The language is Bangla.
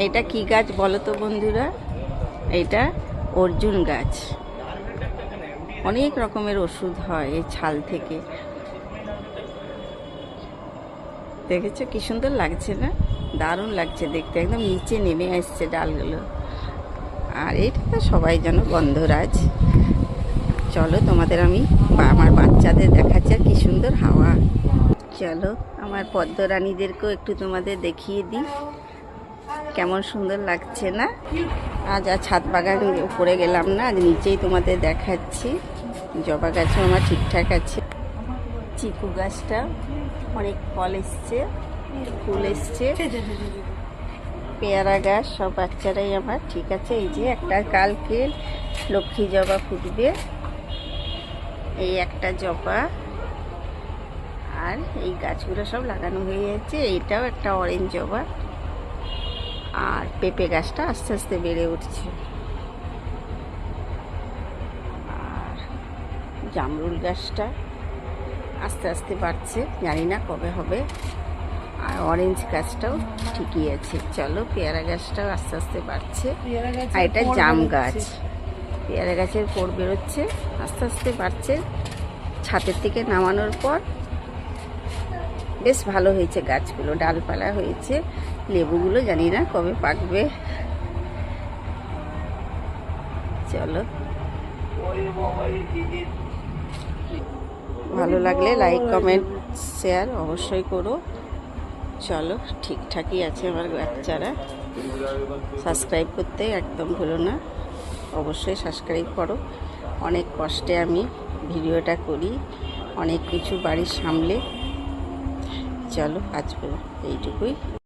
এটা কি গাছ বলো তো বন্ধুরা? এটা অর্জুন গাছ। অনেক রকমের ওষুধ হয় এই ছাল থেকে। দেখেছো কি সুন্দর লাগছে না? দারুণ লাগছে দেখতে, একদম নিচে নেমে আসছে ডালগুলো। আর এটা তো সবাই যেন গন্ধরাজ। চলো তোমাদের আমি আমার বাচ্চাদের দেখাচ্ছি, আর কি সুন্দর হাওয়া। চলো আমার পদ্মরানীদেরকেও একটু তোমাদের দেখিয়ে দিই, কেমন সুন্দর লাগছে না? আজ আর ছাদ বাগান উপরে গেলাম না, আজ নিচেই তোমাদের দেখাচ্ছি। জবা গাছও আমার ঠিকঠাক আছে। চিকু গাছটা অনেক ফল এসছে, ফুল এসছে। পেয়ারা গাছ সব বাচ্চারাই আমার ঠিক আছে। এই যে একটা কালকে লক্ষ্মী জবা ফুটবে, এই একটা জবা। আর এই গাছগুলো সব লাগানো হয়ে যাচ্ছে। এইটাও একটা অরেঞ্জ জবা। আর পেঁপে গাছটা আস্তে আস্তে বেড়ে উঠছে। আর জামরুল গাছটা আস্তে আস্তে বাড়ছে, জানি না কবে হবে। আর অরেঞ্জ গাছটাও ঠিকই আছে। চলো পেয়ারা গাছটাও আস্তে আস্তে বাড়ছে। আর এটা জাম গাছ, পেয়ারা গাছের কোড় বেরোচ্ছে, আস্তে আস্তে বাড়ছে। ছাদের থেকে নামানোর পর বেশ ভালো হয়েছে গাছগুলো, ডালপালা হয়েছে। লেবুগুলো জানি না কবে পাকবে। চলো, ভালো লাগলে লাইক কমেন্ট শেয়ার অবশ্যই করো। চলো, ঠিকঠাকই আছে আমার বাচ্চারা। সাবস্ক্রাইব করতে একদম ভুলো না, অবশ্যই সাবস্ক্রাইব করো। অনেক কষ্টে আমি ভিডিওটা করি, অনেক কিছু বাড়ির সামলে। চলো আজ এইটুকুই।